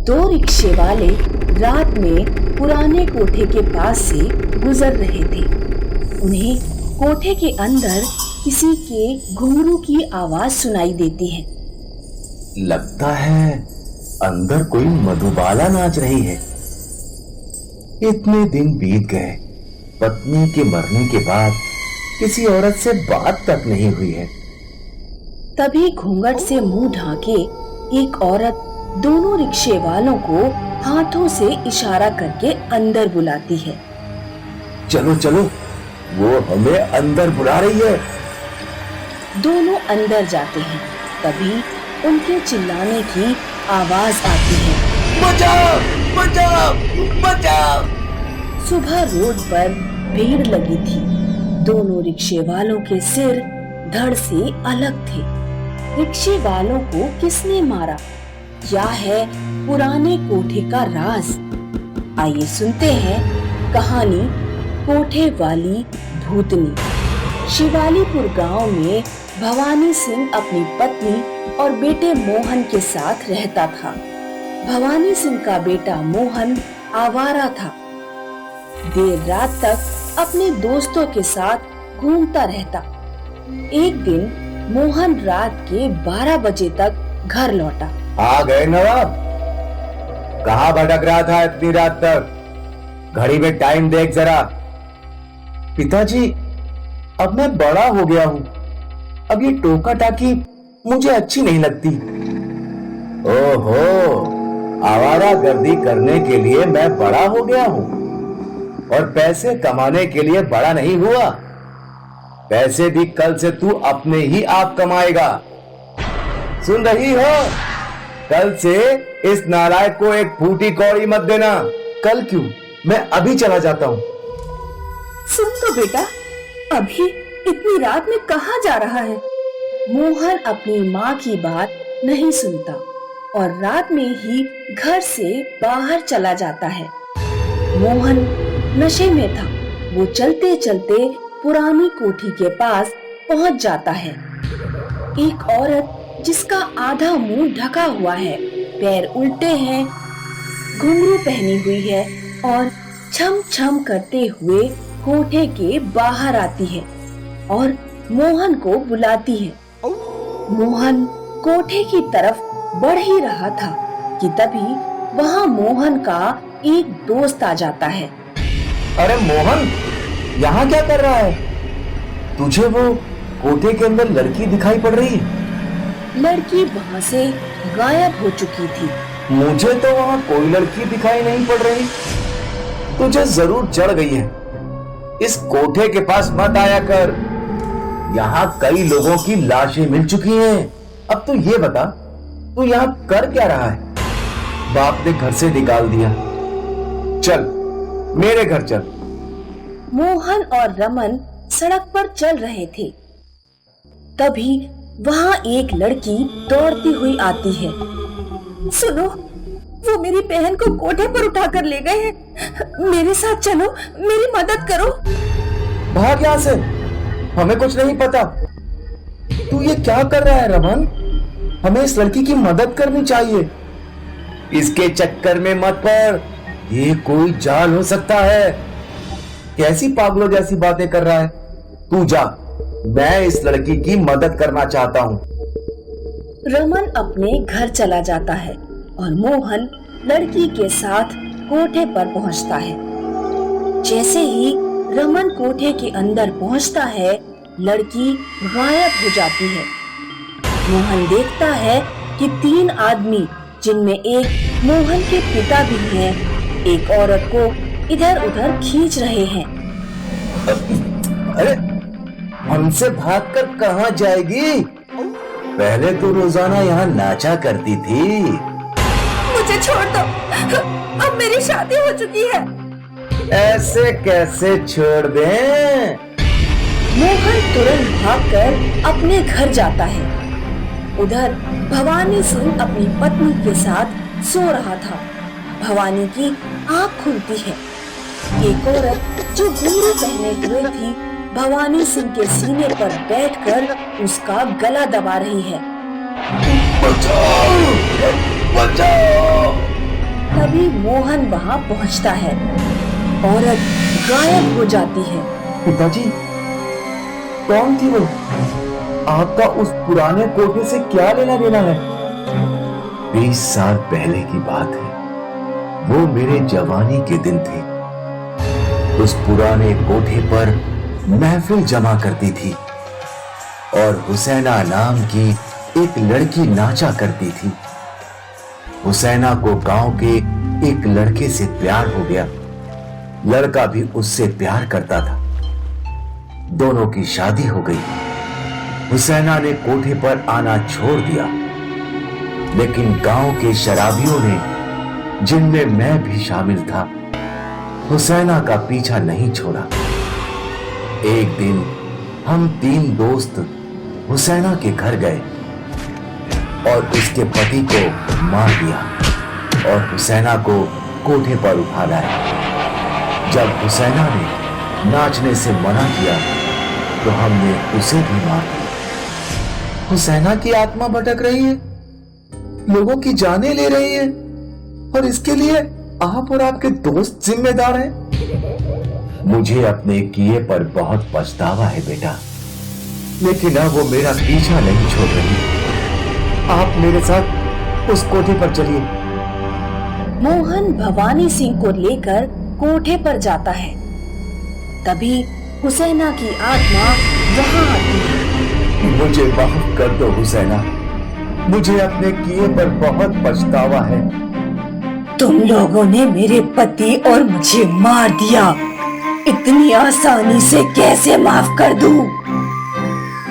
दो रिक्शे वाले रात में पुराने कोठे के पास से गुजर रहे थे। उन्हें कोठे के अंदर किसी के घुंघरू की आवाज सुनाई देती है। लगता है अंदर कोई मधुबाला नाच रही है। इतने दिन बीत गए, पत्नी के मरने के बाद किसी औरत से बात तक नहीं हुई है। तभी घूंघट से मुंह ढांके एक औरत दोनों रिक्शे वालों को हाथों से इशारा करके अंदर बुलाती है। चलो चलो, वो हमें अंदर बुला रही है। दोनों अंदर जाते हैं। तभी उनके चिल्लाने की आवाज आती है, बचाओ बचाओ बचाओ। सुबह रोड पर भीड़ लगी थी। दोनों रिक्शे वालों के सिर धड़ से अलग थे। रिक्शे वालों को किसने मारा? क्या है पुराने कोठे का राज? आइए सुनते हैं कहानी कोठे वाली भूतनी। शिवालीपुर गांव में भवानी सिंह अपनी पत्नी और बेटे मोहन के साथ रहता था। भवानी सिंह का बेटा मोहन आवारा था। देर रात तक अपने दोस्तों के साथ घूमता रहता। एक दिन मोहन रात के 12 बजे तक घर लौटा। आ गए नवाब? कहाँ भटक रहा था इतनी रात तक? घड़ी में टाइम देख जरा। पिताजी, अब मैं बड़ा हो गया हूँ। अब ये टोका टाकी मुझे अच्छी नहीं लगती। ओहो, आवारा गर्दी करने के लिए मैं बड़ा हो गया हूँ और पैसे कमाने के लिए बड़ा नहीं हुआ। पैसे भी कल से तू अपने ही आप कमाएगा। सुन रही हो? कल से इस नालायक को एक फूटी कौड़ी मत देना। कल क्यों, मैं अभी चला जाता हूँ। सुन तो बेटा, अभी इतनी रात में कहाँ जा रहा है? मोहन अपनी माँ की बात नहीं सुनता और रात में ही घर से बाहर चला जाता है। मोहन नशे में था। वो चलते चलते पुरानी कोठी के पास पहुँच जाता है। एक औरत जिसका आधा मुंह ढका हुआ है, पैर उल्टे हैं, घुंघरू पहनी हुई है और छम छम करते हुए कोठे के बाहर आती है और मोहन को बुलाती है। मोहन कोठे की तरफ बढ़ ही रहा था कि तभी वहाँ मोहन का एक दोस्त आ जाता है। अरे मोहन, यहाँ क्या कर रहा है? तुझे वो कोठे के अंदर लड़की दिखाई पड़ रही है? लड़की वहाँ से गायब हो चुकी थी। मुझे तो वहाँ कोई लड़की दिखाई नहीं पड़ रही। तुझे जरूर चढ़ गई है। इस कोठे के पास मत आया कर। यहाँ कई लोगों की लाशें मिल चुकी हैं। अब तू ये बता, तू यहाँ कर क्या रहा है? बाप ने घर से निकाल दिया। चल मेरे घर चल। मोहन और रमन सड़क पर चल रहे थे। तभी वहाँ एक लड़की दौड़ती हुई आती है। सुनो, वो मेरी बहन को कोठे पर उठाकर ले गए हैं। मेरे साथ चलो, मेरी मदद करो। भाग यहाँ से, हमें कुछ नहीं पता। तू ये क्या कर रहा है रमन? हमें इस लड़की की मदद करनी चाहिए। इसके चक्कर में मत पड़, ये कोई जाल हो सकता है। कैसी पागलों जैसी बातें कर रहा है? तू जा, मैं इस लड़की की मदद करना चाहता हूँ। रमन अपने घर चला जाता है और मोहन लड़की के साथ कोठे पर पहुँचता है। जैसे ही रमन कोठे के अंदर पहुँचता है, लड़की गायब हो जाती है। मोहन देखता है कि 3 आदमी, जिनमें एक मोहन के पिता भी हैं, एक औरत को इधर उधर खींच रहे हैं। अरे, हमसे भागकर कहाँ जाएगी? पहले तो रोजाना यहाँ नाचा करती थी। मुझे छोड़ दो, अब मेरी शादी हो चुकी है। ऐसे कैसे छोड़ दें? मोहन तुरंत भागकर अपने घर जाता है। उधर भवानी सिंह अपनी पत्नी के साथ सो रहा था। भवानी की आँख खुलती है। एक औरत जो घुंघरू पहने हुए थी, भवानी सिंह के सीने पर बैठकर उसका गला दबा रही है। बचाओ! बचाओ! तभी मोहन वहां पहुंचता है। औरत गायब हो जाती है। पिताजी, कौन थी वो? आपका उस पुराने कोठे से क्या लेना देना है? 20 साल पहले की बात है। वो मेरे जवानी के दिन थे। उस पुराने कोठे पर महफिल जमा करती थी और हुसैना नाम की एक लड़की नाचा करती थी। हुसैना को गांव के एक लड़के से प्यार हो गया। लड़का भी उससे प्यार करता था। दोनों की शादी हो गई। हुसैना ने कोठे पर आना छोड़ दिया, लेकिन गांव के शराबियों ने, जिनमें मैं भी शामिल था, हुसैना का पीछा नहीं छोड़ा। एक दिन हम 3 दोस्त हुसैना के घर गए और उसके पति को मार दिया और हुसैना को कोठे पर उठा लाए। जब हुसैना ने नाचने से मना किया तो हमने उसे भी मार दिया। हुसैना की आत्मा भटक रही है, लोगों की जानें ले रही है, और इसके लिए आप और आपके दोस्त जिम्मेदार हैं। मुझे अपने किए पर बहुत पछतावा है बेटा, लेकिन अब वो मेरा पीछा नहीं छोड़ रही। आप मेरे साथ उस कोठे पर चलिए। मोहन भवानी सिंह को लेकर कोठे पर जाता है। तभी हुसैना की आत्मा वहां आती है। मुझे माफ कर दो हुसैना, मुझे अपने किए पर बहुत पछतावा है। तुम लोगों ने मेरे पति और मुझे मार दिया, इतनी आसानी से कैसे माफ कर दूं?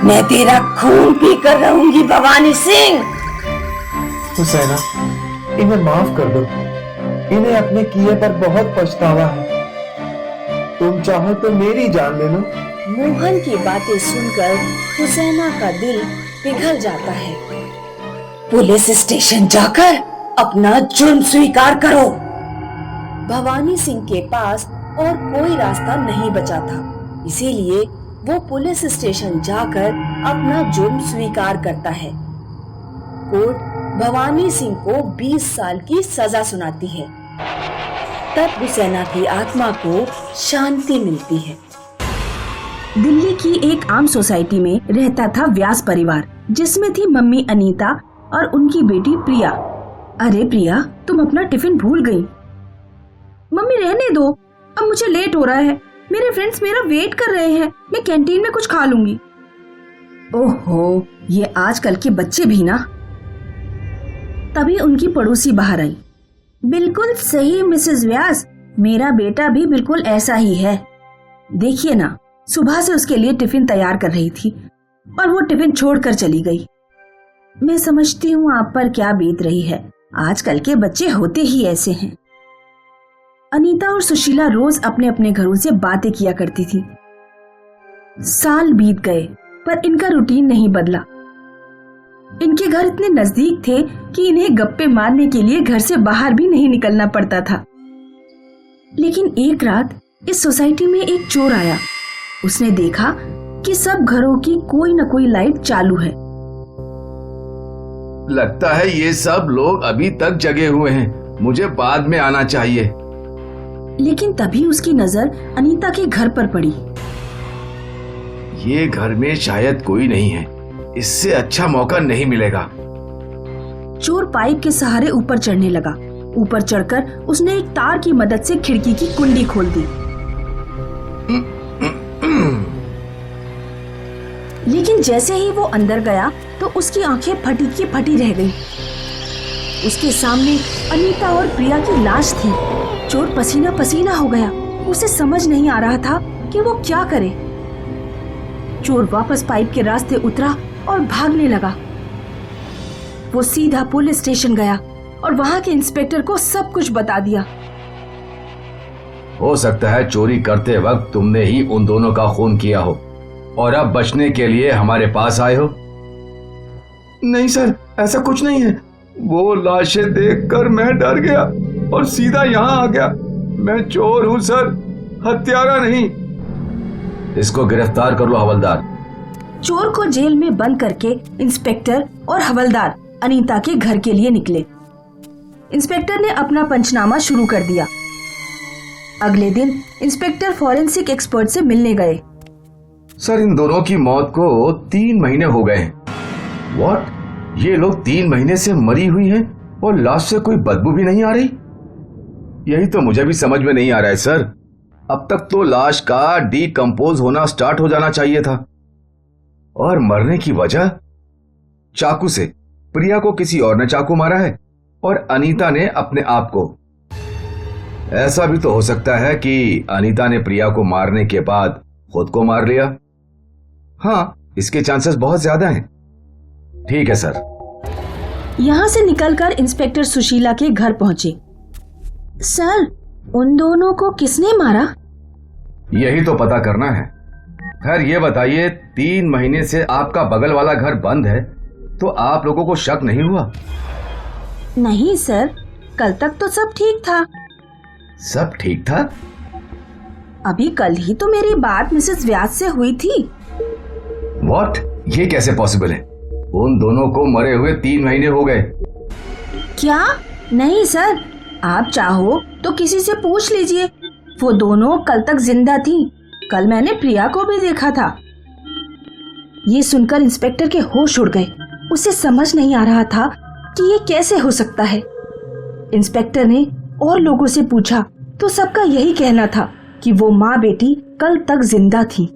मैं तेरा खून पीकर रहूंगी भवानी सिंह। हुसैना, इन्हें माफ कर दो, इन्हें अपने किए पर बहुत पछतावा है। तुम चाहो तो मेरी जान ले लो। मोहन की बातें सुनकर हुसैना का दिल पिघल जाता है। पुलिस स्टेशन जाकर अपना जुर्म स्वीकार करो। भवानी सिंह के पास और कोई रास्ता नहीं बचा था, इसीलिए वो पुलिस स्टेशन जाकर अपना जुर्म स्वीकार करता है। कोर्ट भवानी सिंह को 20 साल की सजा सुनाती है। तब हुसैना की आत्मा को शांति मिलती है। दिल्ली की एक आम सोसाइटी में रहता था व्यास परिवार, जिसमें थी मम्मी अनीता और उनकी बेटी प्रिया। अरे प्रिया, तुम अपना टिफिन भूल गई। मम्मी रहने दो, अब मुझे लेट हो रहा है। मेरे फ्रेंड्स मेरा वेट कर रहे हैं, मैं कैंटीन में कुछ खा लूंगी। ओहो, ये आजकल के बच्चे भी ना। तभी उनकी पड़ोसी बाहर आई। बिल्कुल सही मिसेस व्यास, मेरा बेटा भी बिल्कुल ऐसा ही है। देखिए ना, सुबह से उसके लिए टिफिन तैयार कर रही थी और वो टिफिन छोड़कर चली गई। मैं समझती हूँ आप पर क्या बीत रही है, आजकल के बच्चे होते ही ऐसे हैं। अनीता और सुशीला रोज अपने अपने घरों से बातें किया करती थी। साल बीत गए पर इनका रूटीन नहीं बदला। इनके घर इतने नजदीक थे कि इन्हें गप्पे मारने के लिए घर से बाहर भी नहीं निकलना पड़ता था। लेकिन एक रात इस सोसाइटी में एक चोर आया। उसने देखा कि सब घरों की कोई न कोई लाइट चालू है। लगता है ये सब लोग अभी तक जगे हुए हैं, मुझे बाद में आना चाहिए। लेकिन तभी उसकी नजर अनीता के घर पर पड़ी। ये घर में शायद कोई नहीं है, इससे अच्छा मौका नहीं मिलेगा। चोर पाइप के सहारे ऊपर चढ़ने लगा। ऊपर चढ़कर उसने एक तार की मदद से खिड़की की कुंडी खोल दी। लेकिन जैसे ही वो अंदर गया तो उसकी आंखें फटी की फटी रह गईं। उसके सामने अनीता और प्रिया की लाश थी। चोर पसीना पसीना हो गया। उसे समझ नहीं आ रहा था कि वो क्या करे। चोर वापस पाइप के रास्ते उतरा और भागने लगा। वो सीधा पुलिस स्टेशन गया और वहां के इंस्पेक्टर को सब कुछ बता दिया। हो सकता है चोरी करते वक्त तुमने ही उन दोनों का खून किया हो और अब बचने के लिए हमारे पास आए हो। नहीं सर, ऐसा कुछ नहीं है। वो लाशें देखकर मैं डर गया और सीधा यहाँ आ गया। मैं चोर हूँ सर, हत्यारा नहीं। इसको गिरफ्तार कर लो हवलदार। चोर को जेल में बंद करके इंस्पेक्टर और हवलदार अनीता के घर के लिए निकले। इंस्पेक्टर ने अपना पंचनामा शुरू कर दिया। अगले दिन इंस्पेक्टर फॉरेंसिक एक्सपर्ट से मिलने गए। सर, इन दोनों की मौत को 3 महीने हो गए। व्हाट? ये लोग 3 महीने से मरी हुई हैं और लाश से कोई बदबू भी नहीं आ रही? यही तो मुझे भी समझ में नहीं आ रहा है सर। अब तक तो लाश का डीकंपोज होना स्टार्ट हो जाना चाहिए था। और मरने की वजह? चाकू से। प्रिया को किसी और ने चाकू मारा है और अनीता ने अपने आप को। ऐसा भी तो हो सकता है कि अनीता ने प्रिया को मारने के बाद खुद को मार लिया। हाँ, इसके चांसेस बहुत ज्यादा हैं। ठीक है सर। यहाँ से निकलकर इंस्पेक्टर सुशीला के घर पहुंचे। सर, उन दोनों को किसने मारा? यही तो पता करना है। खैर ये बताइए, 3 महीने से आपका बगल वाला घर बंद है, तो आप लोगों को शक नहीं हुआ? नहीं सर, कल तक तो सब ठीक था। सब ठीक था? अभी कल ही तो मेरी बात मिसेस व्यास से हुई थी। व्हाट? ये कैसे पॉसिबल है? उन दोनों को मरे हुए 3 महीने हो गए। क्या? नहीं सर, आप चाहो तो किसी से पूछ लीजिए। वो दोनों कल तक जिंदा थी। कल मैंने प्रिया को भी देखा था। ये सुनकर इंस्पेक्टर के होश उड़ गए। उसे समझ नहीं आ रहा था कि ये कैसे हो सकता है। इंस्पेक्टर ने और लोगों से पूछा तो सबका यही कहना था कि वो माँ बेटी कल तक जिंदा थी।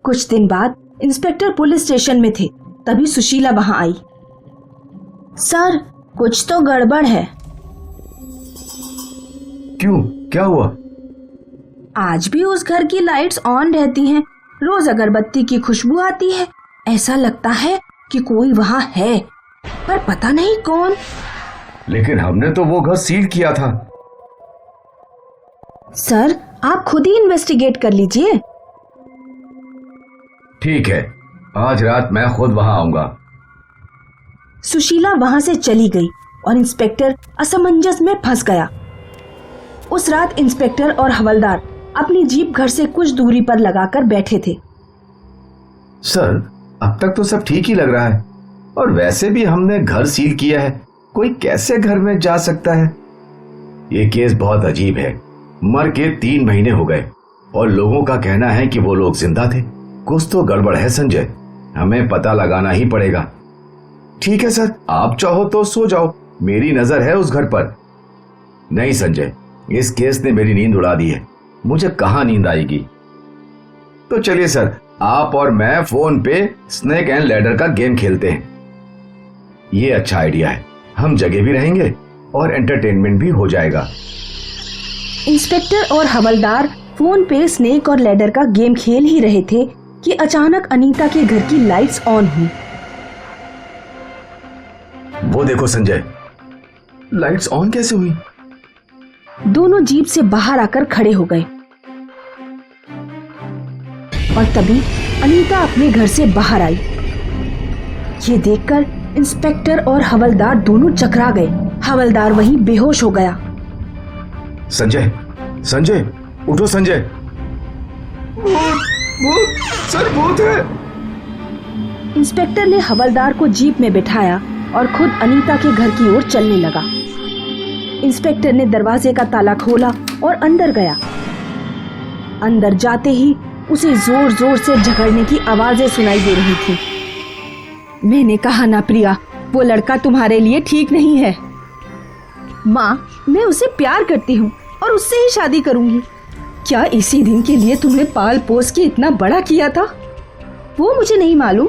कुछ दिन बाद इंस्पेक्टर पुलिस स्टेशन में थे, तभी सुशीला वहां आई। सर, कुछ तो गड़बड़ है। क्यों? क्या हुआ? आज भी उस घर की लाइट्स ऑन रहती हैं। रोज अगरबत्ती की खुशबू आती है। ऐसा लगता है कि कोई वहां है, पर पता नहीं कौन। लेकिन हमने तो वो घर सील किया था। सर, आप खुद ही इन्वेस्टिगेट कर लीजिए। ठीक है, आज रात मैं खुद वहां आऊंगा। सुशीला वहां से चली गई और इंस्पेक्टर असमंजस में फंस गया। उस रात इंस्पेक्टर और हवलदार अपनी जीप घर से कुछ दूरी पर लगाकर बैठे थे। सर, अब तक तो सब ठीक ही लग रहा है, और वैसे भी हमने घर सील किया है। कोई कैसे घर में जा सकता है? ये केस बहुत अजीब है। मर के 3 महीने हो गए और लोगों का कहना है कि वो लोग जिंदा थे। कुछ तो गड़बड़ है संजय, हमें पता लगाना ही पड़ेगा। ठीक है सर, आप चाहो तो सो जाओ, मेरी नजर है उस घर पर। नहीं संजय, इस केस ने मेरी नींद उड़ा दी है। मुझे कहां नींद आएगी? तो चलिए सर, आप और मैं फोन पे स्नेक एंड लैडर का गेम खेलते हैं। ये अच्छा आइडिया है, हम जगह भी रहेंगे और एंटरटेनमेंट भी हो जाएगा। इंस्पेक्टर और हवलदार फोन पे स्नेक और लैडर का गेम खेल ही रहे थे कि अचानक अनीता के घर की लाइट्स ऑन हुई। वो देखो संजय, लाइट्स ऑन कैसे हुई? दोनों जीप से बाहर आकर खड़े हो गए और तभी अनीता अपने घर से बाहर आई। ये देखकर इंस्पेक्टर और हवलदार दोनों चकरा गए। हवलदार वहीं बेहोश हो गया। संजय, संजय, उठो संजय। भूत, भूत, सर भूत है। इंस्पेक्टर ने हवलदार को जीप में बिठाया और खुद अनीता के घर की ओर चलने लगा। इंस्पेक्टर ने दरवाजे का ताला खोला और अंदर गया। अंदर जाते ही उसे जोर जोर से झगड़ने की आवाजें सुनाई दे रही थी। मैंने कहा ना प्रिया, वो लड़का तुम्हारे लिए ठीक नहीं है। माँ, मैं उसे प्यार करती हूँ और उससे ही शादी करूंगी। क्या इसी दिन के लिए तुमने पाल पोस के इतना बड़ा किया था? वो मुझे नहीं मालूम।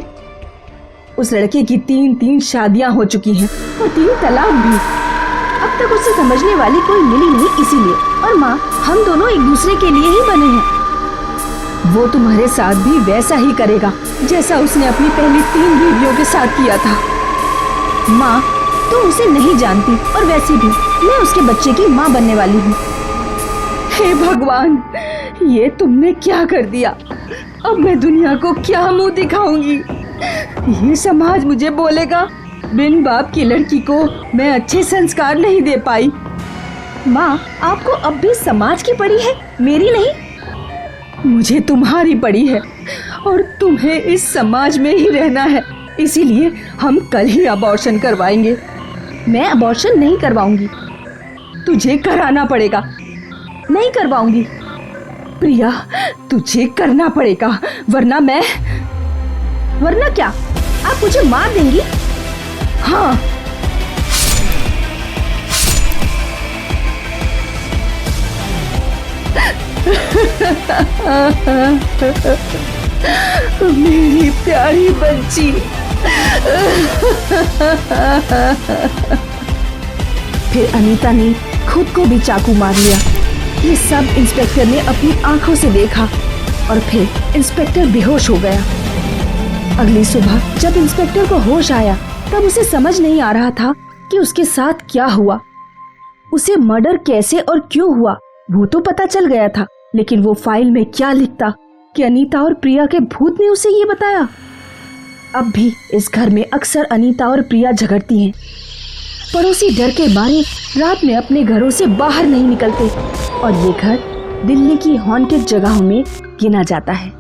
उस लड़के की 3 शादियां हो चुकी हैं और 3 तलाक भी। अब तक उसे समझने वाली कोई मिली नहीं, इसीलिए। और माँ, हम दोनों एक दूसरे के लिए ही बने हैं। वो तुम्हारे साथ भी वैसा ही करेगा जैसा उसने अपनी पहली 3 बीवियों के साथ किया था। माँ, तुम उसे नहीं जानती और वैसे भी मैं उसके बच्चे की माँ बनने वाली हूँ। हे भगवान, ये तुमने क्या कर दिया? अब मैं दुनिया को क्या मुंह दिखाऊंगी? ये समाज मुझे बोलेगा बिन बाप की लड़की को मैं अच्छे संस्कार नहीं दे पाई। माँ, आपको अब भी समाज की पड़ी है, मेरी नहीं। मुझे तुम्हारी पड़ी है और तुम्हें इस समाज में ही रहना है। इसीलिए हम कल ही अबॉर्शन करवाएंगे। मैं अबॉर्शन नहीं करवाऊंगी। तुझे कराना पड़ेगा। नहीं करवाऊंगी। प्रिया, तुझे करना पड़ेगा, वरना क्या आप मुझे मार देंगी? हाँ। मेरी प्यारी बच्ची। फिर अनीता ने खुद को भी चाकू मार लिया। ये सब इंस्पेक्टर ने अपनी आंखों से देखा और फिर इंस्पेक्टर बेहोश हो गया। अगली सुबह जब इंस्पेक्टर को होश आया तब उसे समझ नहीं आ रहा था कि उसके साथ क्या हुआ। उसे मर्डर कैसे और क्यों हुआ वो तो पता चल गया था, लेकिन वो फाइल में क्या लिखता कि अनीता और प्रिया के भूत ने उसे ये बताया। अब भी इस घर में अक्सर अनीता और प्रिया झगड़ती हैं। पड़ोसी डर के मारे रात में अपने घरों से बाहर नहीं निकलते और ये घर दिल्ली की हॉन्टेड जगहों में गिना जाता है।